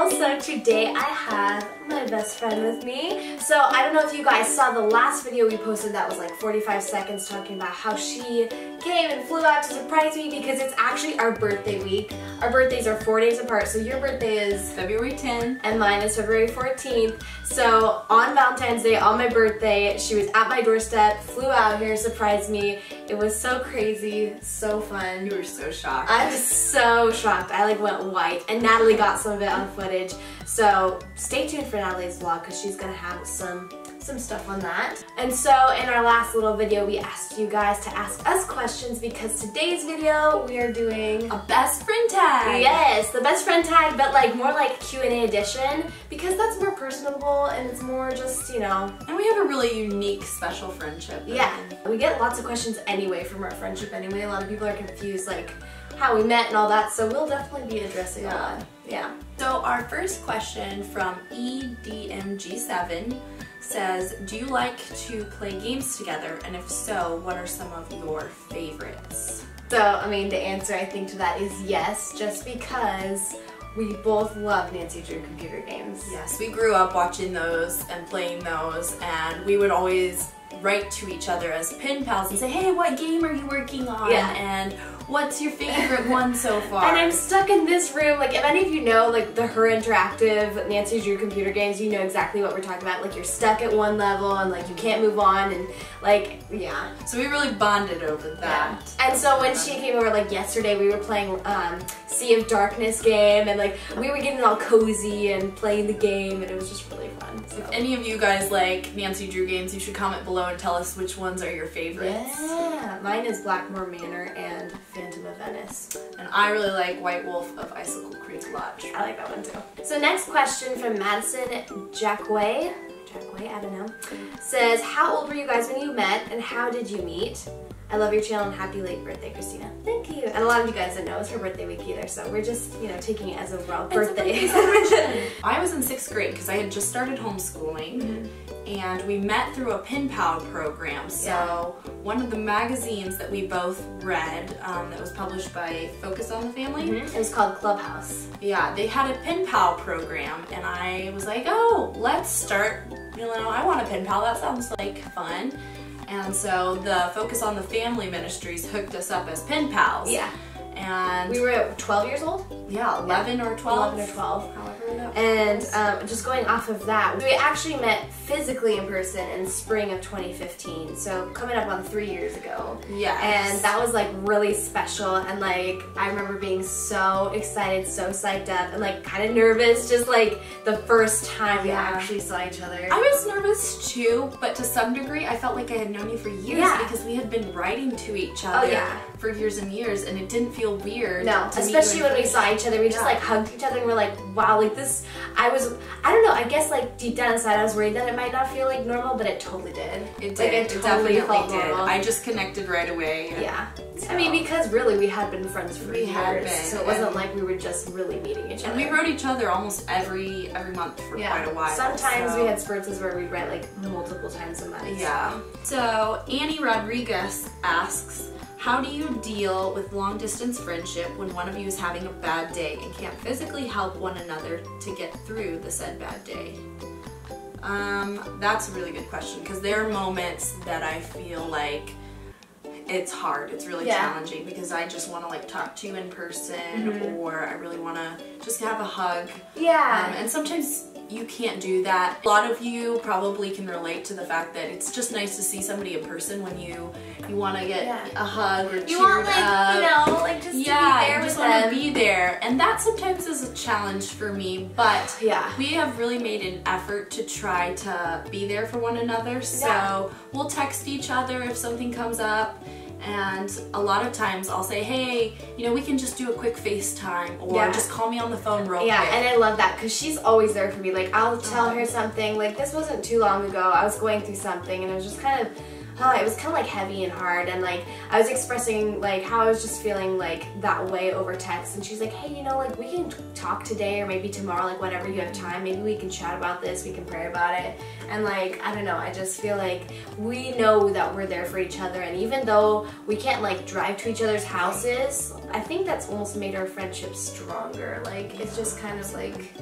girls, so today I have my best friend with me. So I don't know if you guys saw the last video we posted that was like 45 seconds talking about how she came and flew out to surprise me because it's actually our birthday week. Our birthdays are 4 days apart, so your birthday is February 10th and mine is February 14th. So on Valentine's Day, on my birthday, she was at my doorstep, flew out here, surprised me. It was so crazy, so fun. You were so shocked. I was so shocked. I like went white, and Natalie got some of it on footage. So stay tuned for Natalie's vlog because she's gonna have some stuff on that. And so in our last little video, we asked you guys to ask us questions because today's video we are doing a best friend tag. Yes, the best friend tag, but like more like Q&A edition because that's more personable and it's more just, you know. And we have a really unique, special friendship. Yeah, we get lots of questions anyway from our friendship anyway. A lot of people are confused like how we met and all that, so we'll definitely be addressing all that. Yeah. So our first question from EDMG7 says, do you like to play games together? And if so, what are some of your favorites? So, I mean, the answer I think to that is yes, just because we both love Nancy Drew computer games. Yes, we grew up watching those and playing those, and we would always write to each other as pen pals and say, hey, what game are you working on? Yeah. And what's your favorite one so far? And I'm stuck in this room. Like, if any of you know, like, the Her Interactive Nancy Drew computer games, you know exactly what we're talking about. Like, you're stuck at one level and, like, you can't move on and, like, yeah. So we really bonded over that. Yeah. And so when she came over, like, yesterday, we were playing Sea of Darkness game and, like, we were getting all cozy and playing the game and it was just really fun. So. If any of you guys like Nancy Drew games, you should comment below and tell us which ones are your favorites. Yeah, mine is Blackmore Manor and Phantom of Venice. And I really like White Wolf of Icicle Creek Lodge. I like that one too. So next question from Madison Jackway, I don't know, says, how old were you guys when you met and how did you meet? I love your channel and happy late birthday, Kristina. Thank you. And a lot of you guys didn't know it's her birthday week either, so we're just, you know, taking it as a raw birthday celebration. I was in 6th grade because I had just started homeschooling, and we met through a pen pal program. So one of the magazines that we both read that was published by Focus on the Family. It was called Clubhouse. Yeah, they had a pen pal program, and I was like, oh, let's start, you know, I want a pen pal, that sounds like fun. And so the Focus on the Family Ministries hooked us up as pen pals. Yeah. And we were 12 years old? Yeah, 11 or 12. 11 or 12. However that and was. Just going off of that, we actually met physically in person in spring of 2015. So coming up on 3 years ago. Yes. And that was like really special. And like, I remember being so excited, so psyched up and like kind of nervous. Just like the first time we actually saw each other. I was nervous too, but to some degree I felt like I had known you for years because we had been writing to each other for years and years, and it didn't feel weird. No, especially when we saw each other, we just like hugged each other and we're like, wow, like this, I don't know, I guess like deep down inside I was worried that it might not feel like normal, but it totally did. It did, like, it totally definitely did. Normal. I just connected right away. Yeah. So. I mean, because really we had been friends for years, so it wasn't like we were just really meeting each other. And we wrote each other almost every month for quite a while. Sometimes we had spurts where we'd write like multiple times a month. Yeah. So Annie Rodriguez asks, how do you deal with long distance friendship when one of you is having a bad day and can't physically help one another to get through the said bad day? That's a really good question because there are moments that I feel like it's hard, it's really challenging because I just want to like talk to you in person or I really want to just have a hug. Yeah. And sometimes you can't do that. A lot of you probably can relate to the fact that it's just nice to see somebody in person when you want to get a hug or you want like, up. you know, like just to be there you just with want them. to be there. And that sometimes is a challenge for me, but we have really made an effort to try to be there for one another. So we'll text each other if something comes up. And a lot of times I'll say, hey, you know, we can just do a quick FaceTime or just call me on the phone real quick. Yeah, and I love that because she's always there for me. Like, I'll tell her something, like this wasn't too long ago, I was going through something and it was just kind of, it was kind of like heavy and hard, and like I was expressing like how I was just feeling like that way over text, and she's like, hey, you know, like we can talk today or maybe tomorrow, like whenever you have time, maybe we can chat about this, we can pray about it. And like, I don't know, I just feel like we know that we're there for each other, and even though we can't like drive to each other's houses, I think that's almost made our friendship stronger. Like, it's just kind of like,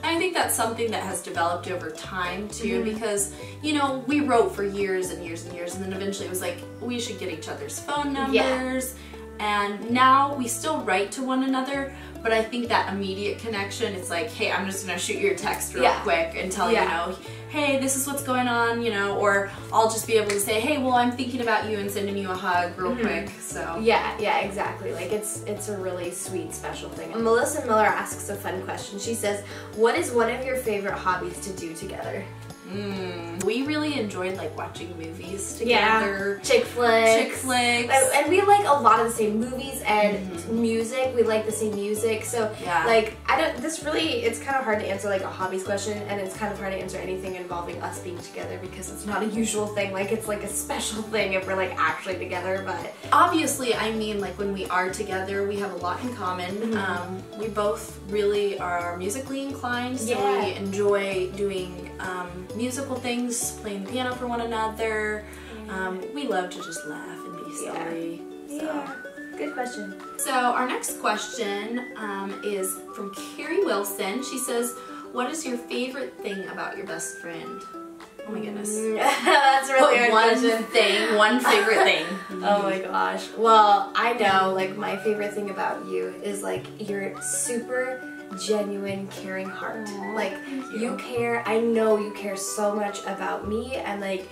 And I think that's something that has developed over time too, because, you know, we wrote for years and years and years, and then eventually it was like, we should get each other's phone numbers. And now we still write to one another, but I think that immediate connection, it's like, hey, I'm just gonna shoot you a text real quick and tell you, you know, hey, this is what's going on, you know, or I'll just be able to say, hey, well, I'm thinking about you and sending you a hug real quick, so. Yeah, exactly. Like, it's a really sweet, special thing. Melissa Miller asks a fun question. She says, what is one of your favorite hobbies to do together? We really enjoyed like watching movies together. Chick flicks. And we like a lot of the same movies and music. We like the same music. So like it's kind of hard to answer like a hobbies question, and it's kind of hard to answer anything involving us being together because it's not a usual thing. Like, it's like a special thing if we're like actually together. But obviously, I mean, like when we are together, we have a lot in common. We both really are musically inclined, so we enjoy doing musical things, playing the piano for one another. We love to just laugh and be silly. Good question. So our next question is from Carrie Wilson. She says, what is your favorite thing about your best friend? Oh my goodness. That's really hard question. One favorite thing. Oh my gosh. Well, I know, like, my favorite thing about you is like your super genuine, caring heart. Like, you care. I know you care so much about me, and like,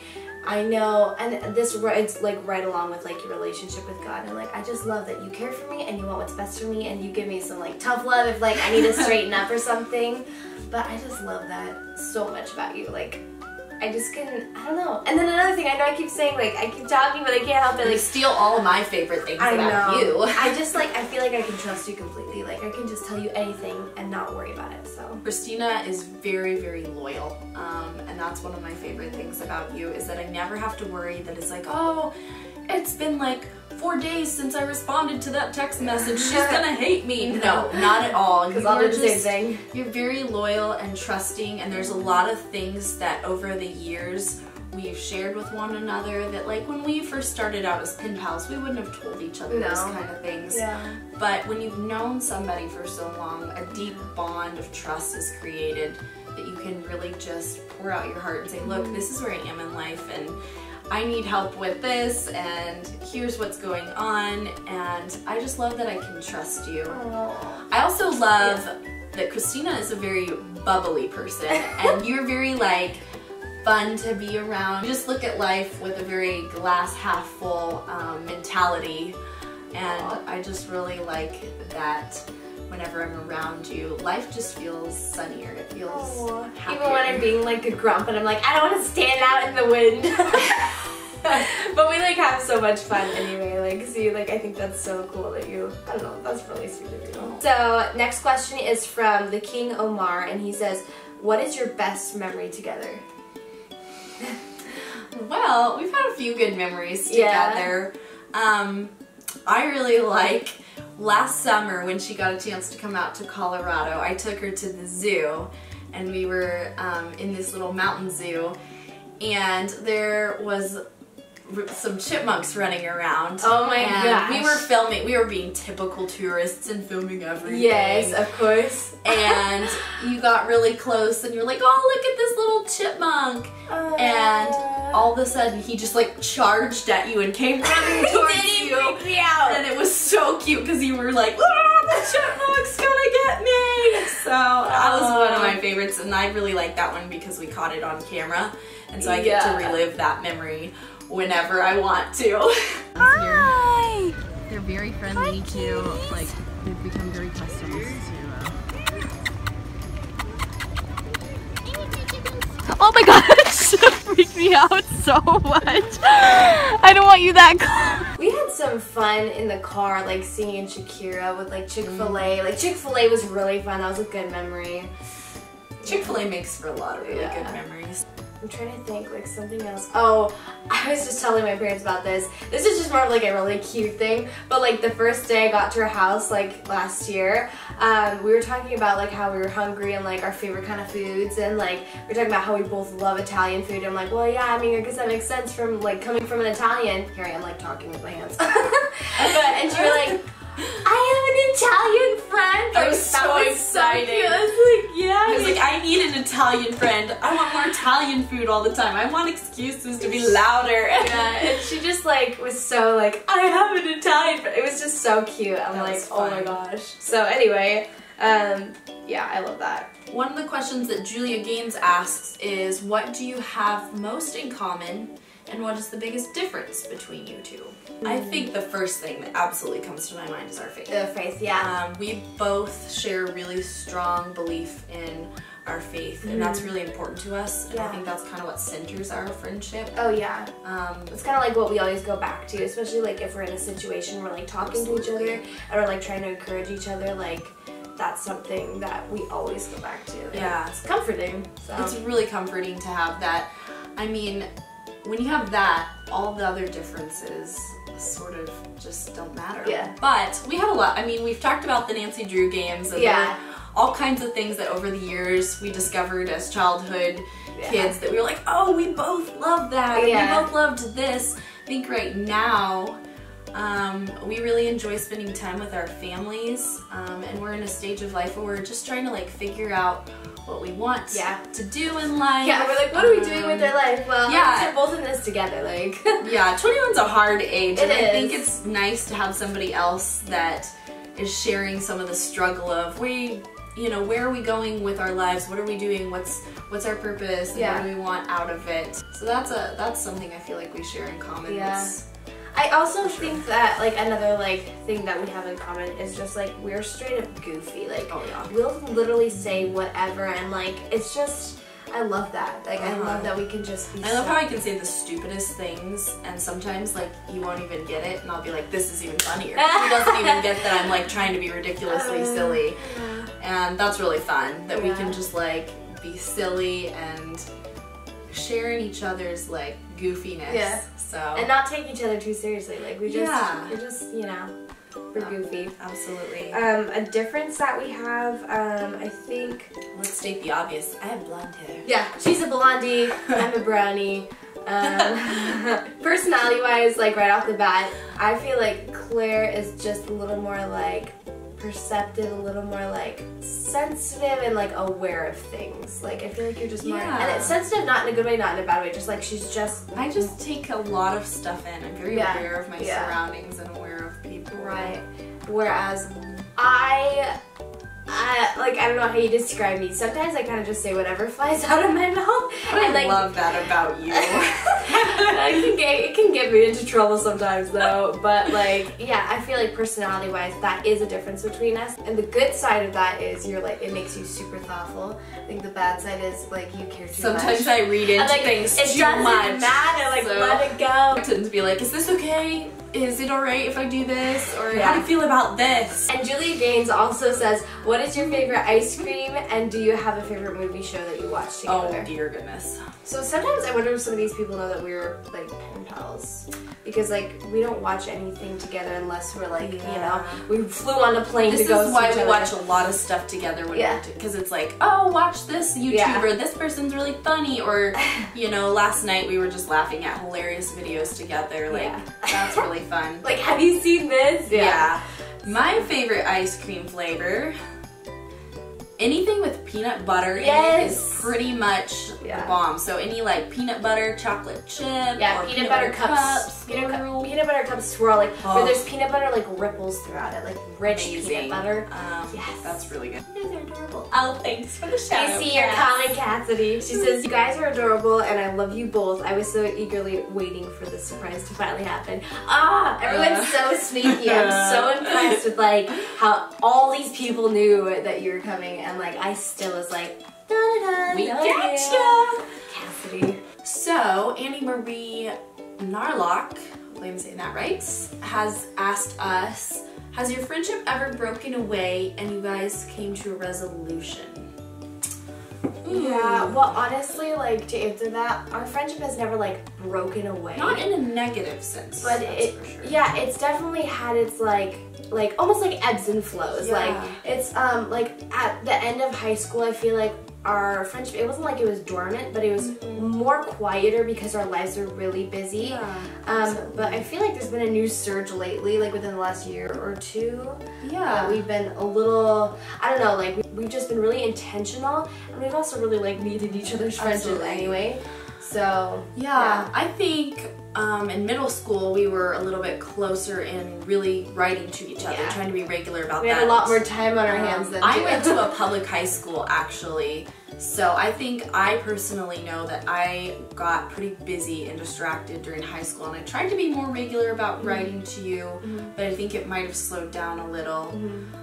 I know, and this, it's like right along with like your relationship with God, and like, I just love that you care for me and you want what's best for me, and you give me some like tough love if like I need to straighten up or something. But I just love that so much about you. Like, I just couldn't, I don't know. And then another thing, I know I keep saying, like, I keep talking, but I can't help it. Like, steal all of my favorite things about you. I just, like, I feel like I can trust you completely. Like, I can just tell you anything and not worry about it, so. Kristina is very, very loyal. And that's one of my favorite things about you, is that I never have to worry that it's like, oh, it's been like 4 days since I responded to that text message. She's gonna hate me. No, not at all. Because I'll do the same thing. You're very loyal and trusting, and there's a lot of things that over the years we've shared with one another that, like, when we first started out as pen pals, we wouldn't have told each other those kind of things. But when you've known somebody for so long, a deep bond of trust is created that you can really just pour out your heart and say, look, this is where I am in life, and I need help with this, and here's what's going on, and I just love that I can trust you. I also love that Kristina is a very bubbly person, and you're very, like, fun to be around. You just look at life with a very glass half full mentality, and I just really like that. Whenever I'm around you, life just feels sunnier. It feels happier. Even when I'm being like a grump and I'm like, I don't want to stand out in the wind. But we like have so much fun anyway. Like, see, like, I think that's so cool that you, I don't know, that's really sweet of you. So next question is from the King Omar, and he says, what is your best memory together? Well, we've had a few good memories together. I really like last summer when she got a chance to come out to Colorado. I took her to the zoo, and we were in this little mountain zoo, and there was some chipmunks running around. Oh my gosh. We were filming, we were being typical tourists and filming everything. Yes, of course. And you got really close and you're like, oh, look at this little chipmunk. And all of a sudden he just like charged at you and came running towards you. Freak me out. And it was so cute because you were like, oh, the chipmunk's gonna get me. So that was one of my favorites, and I really like that one because we caught it on camera. And so I get to relive that memory whenever I want to. Hi! They're very friendly too, like, they've become very accustomed to Oh my gosh! That freaked me out so much. I don't want you that close. We had some fun in the car, like singing Shakira with like Chick-fil-A. Like, Chick-fil-A was really fun. That was a good memory. Chick-fil-A makes for a lot of really good memories. I'm trying to think, like, something else. Oh, I was just telling my parents about this. This is just more of like a really cute thing, but like the first day I got to her house, like last year, we were talking about like how we were hungry and like our favorite kind of foods, and like we were talking about how we both love Italian food. And I'm like, well, yeah, I mean, I guess that makes sense from like coming from an Italian. Here I am, like, talking with my hands. And she was like, I have an Italian friend. I was so excited. So I was like, yeah. I was like, Italian friend. I want more Italian food all the time. I want excuses to be louder. Yeah, and she just like was so like, I have an Italian friend. It was just so cute. I'm like, oh my gosh. So anyway, yeah, I love that. One of the questions that Julia Gaines asks is, what do you have most in common and what is the biggest difference between you two? I think the first thing that absolutely comes to my mind is our faith. The faith, yeah. We both share a really strong belief in our faith, and that's really important to us. And I think that's kind of what centers our friendship. Oh yeah. It's kind of like what we always go back to, especially like if we're in a situation where like talking to each other and we're like trying to encourage each other, like that's something that we always go back to. Yeah. It's comforting. So. It's really comforting to have that. I mean, when you have that, all the other differences sort of just don't matter. Yeah. But we have a lot. I mean, we've talked about the Nancy Drew games and all kinds of things that over the years we discovered as childhood kids that we were like, oh, we both love that. Yeah. We both loved this. I think right now, we really enjoy spending time with our families, and we're in a stage of life where we're just trying to like figure out what we want to do in life. Yeah, we're like, what are we doing with our life? Well, we're both in this together, like. Yeah, 21's a hard age, and I think is. it's nice to have somebody else that is sharing some of the struggle of you know, where are we going with our lives? What are we doing? What's our purpose? And what do we want out of it? So that's something I feel like we share in common. Yeah. I also think that like another like thing that we have in common is just like we're straight up goofy. Like we'll literally say whatever, and like it's just, I love that. Like I love that we can just be. I love how I can say the stupidest things, and sometimes like you won't even get it, and I'll be like, this is even funnier. He doesn't even get that I'm like trying to be ridiculously silly, and that's really fun that we can just like be silly and sharing each other's like goofiness. Yeah. So. And not take each other too seriously. Like we're just you know, we're goofy. Absolutely. A difference that we have, I think. Let's state the obvious. I have blonde hair. Yeah, she's a blondie. I'm a brownie. Personality-wise, like right off the bat, I feel like Klare is just a little more like perceptive, a little more like sensitive and like aware of things. Like I feel like you're just more, and it's sensitive not in a good way, not in a bad way, just like she's just. I just take a lot of stuff in. I'm very aware of my surroundings and aware of people. Right. Whereas I don't know how you describe me. Sometimes I kind of just say whatever flies out of my mouth. I love that about you. It can get me into trouble sometimes though. But like, yeah, I feel like personality-wise, that is a difference between us. And the good side of that is you're like, it makes you super thoughtful. I think the bad side is like you care too much. Sometimes I read into things too much. It doesn't matter. Like let it go. I tend to be like, is this okay? Is it alright if I do this? Or how do you feel about this? And Julia Gaines also says, what is your favorite ice cream, and do you have a favorite movie show that you watch together? Oh dear goodness. So sometimes I wonder if some of these people know that we're like pen pals. Because like we don't watch anything together unless we're like, you know, we flew on a plane to go see each other. This is why we watch a lot of stuff together when because it's like, oh, watch this YouTuber, this person's really funny, or you know, last night we were just laughing at hilarious videos together. Like that's really fun. Like, have you seen this? Yeah. My favorite ice cream flavor, anything with peanut butter in it is pretty much the bomb. So any like peanut butter chocolate chip, or peanut butter cups, peanut butter cups swirl, like where there's peanut butter like ripples throughout it, like rich peanut butter. Yes, that's really good. You guys are adorable. Oh, thanks for the shout out. I see your comment, Cassidy. She says, you guys are adorable and I love you both. I was so eagerly waiting for this surprise to finally happen. Everyone's so sneaky. I'm so impressed with like how all these people knew that you were coming, and like I still was like, we gotcha! Cassidy. So, Annie Marie Narlock, hopefully I'm saying that right, has asked us, has your friendship ever broken away and you guys came to a resolution? Yeah, well honestly, like to answer that, our friendship has never like broken away. Not in a negative sense, but it's definitely had its like almost like ebbs and flows. Like it's like at the end of high school, I feel like our friendship, it wasn't like it was dormant, but it was more quieter because our lives were really busy. But I feel like there's been a new surge lately, like within the last year or two. We've been a little, I don't know, like we've just been really intentional, and we've also really like needed each other's friendship anyway. So I think in middle school we were a little bit closer in really writing to each other, trying to be regular about that. We had a lot more time on our hands than I went to a public high school actually, so I think I personally know that I got pretty busy and distracted during high school, and I tried to be more regular about writing to you, but I think it might have slowed down a little.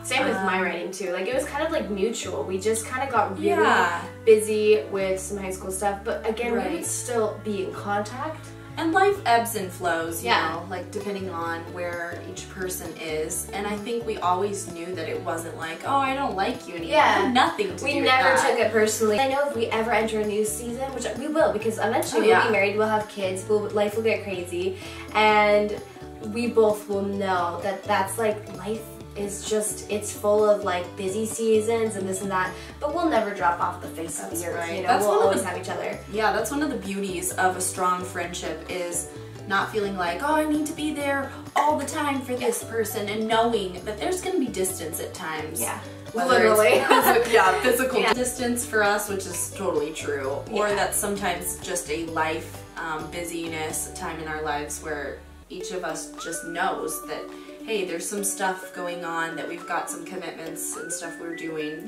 Same with my writing too. Like it was kind of like mutual. We just kind of got really busy with some high school stuff, but again, we would still be in contact. And life ebbs and flows, you know, like depending on where each person is. And I think we always knew that it wasn't like, oh, I don't like you anymore. It had nothing to do with that. We never took it personally. I know if we ever enter a new season, which we will, because eventually we'll be married, we'll have kids, life will get crazy, and we both will know that that's like life is just, it's full of like busy seasons and this and that, but we'll never drop off the face of the earth. You know, we'll always have each other. Yeah, that's one of the beauties of a strong friendship, is not feeling like, oh, I need to be there all the time for this person, and knowing that there's going to be distance at times. Literally. Physical distance for us, which is totally true. Or that's sometimes just a life busyness, a time in our lives where each of us just knows that, hey, there's some stuff going on, that we've got some commitments and stuff we're doing.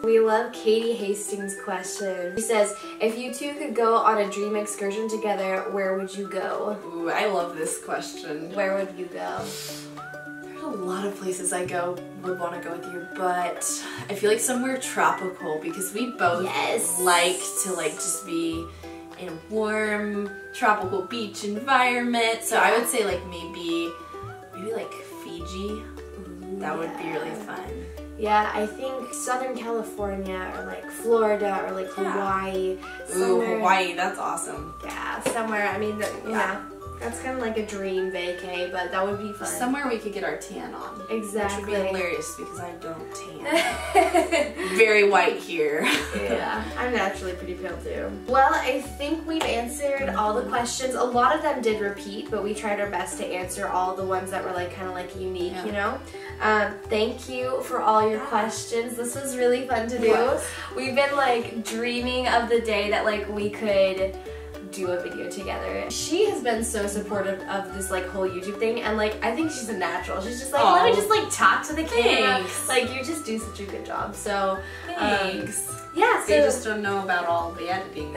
We love Katie Hastings' question. She says, if you two could go on a dream excursion together, where would you go? Ooh, I love this question. Where would you go? There's a lot of places would want to go with you, but I feel like somewhere tropical, because we both like to just be in a warm tropical beach environment. So I would say like maybe like Fiji. That would be really fun. Yeah, I think Southern California or like Florida or like Hawaii. Ooh, Hawaii, that's awesome. Yeah, somewhere, I mean, you know, that's kind of like a dream vacay, but that would be fun. Somewhere we could get our tan on. Exactly. Which would be hilarious because I don't tan. Very white here. Yeah, I'm naturally pretty pale too. Well, I think we've answered all the questions. A lot of them did repeat, but we tried our best to answer all the ones that were like kind of like unique, you know? Thank you for all your questions. This was really fun to do. We've been like dreaming of the day that like we could do a video together. She has been so supportive of this like whole YouTube thing, and like I think she's a natural. She's just like, let me just like talk to the camera. Like you just do such a good job. So thanks. Yeah, so they just don't know about all the editing.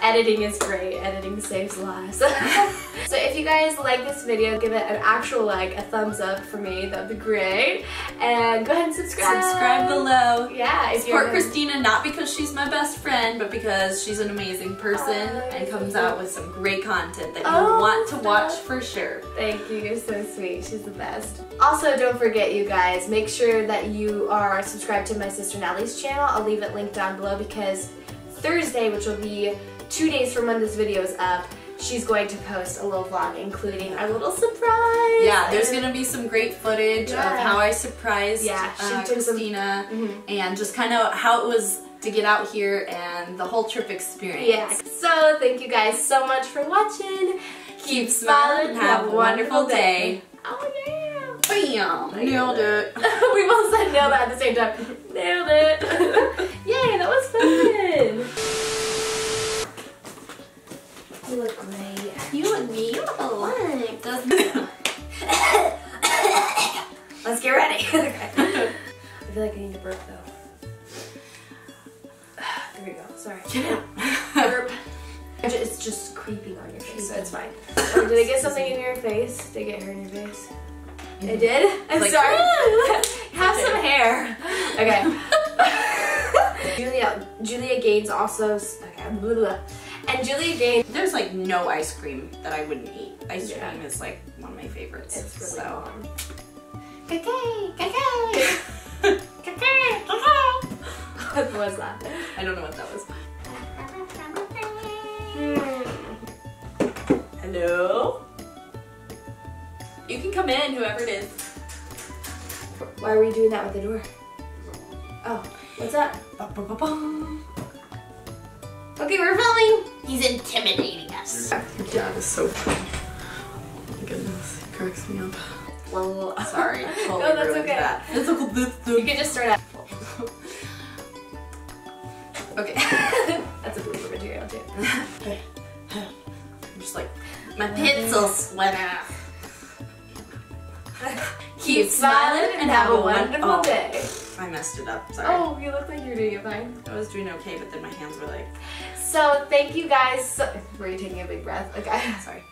Editing is great. Editing saves lives. So if you guys like this video, give it an actual like, a thumbs up for me. That'd be great. And go ahead and subscribe. Subscribe below. Yeah. Support Kristina, not because she's my best friend, but because she's an amazing person and comes out with some great content that you'll want to watch for sure. Thank you. You're so sweet. She's the best. Also, don't forget, you guys, make sure that you are subscribed to my sister Natalie's channel. I'll leave it linked down below, because Thursday, which will be 2 days from when this video is up, she's going to post a little vlog including our little surprise. Yeah, there's going to be some great footage of how I surprised Kristina and just kind of how it was to get out here and the whole trip experience. Yeah. So thank you guys so much for watching. Keep smiling and have a wonderful day. Oh yeah. Bam! Nailed it. We both said nailed it at the same time. Nailed it. Yay, that was fun. You look great. You look beautiful. Let's get ready. Okay. I feel like I need to burp though. There we go. Sorry. Get out. Burp. It's just creeping on your face, so it's fine. Oh, did I get something in your face? Did I get hair in your face? I did? I'm like, sorry. Have some hair. Okay. Julia Gaines also. Okay. Blah, blah. And Julia Gaines. There's like no ice cream that I wouldn't eat. Ice cream is like one of my favorites. It's really so. What was that? I don't know what that was. Hello? You can come in, whoever it is. Why are we doing that with the door? Oh, what's that? Okay, we're filming. He's intimidating us. Your dad is so funny. Oh my goodness, he cracks me up. Well, Sorry. No, that's okay. That. You can just start out. Okay. That's a blooper material too. I'm just like, my pencil sweater. Keep smiling and have a wonderful day. I messed it up, sorry. Oh, you look like you're doing it fine. I was doing okay, but then my hands were like... So, thank you guys. Were you taking a big breath? Okay. Sorry.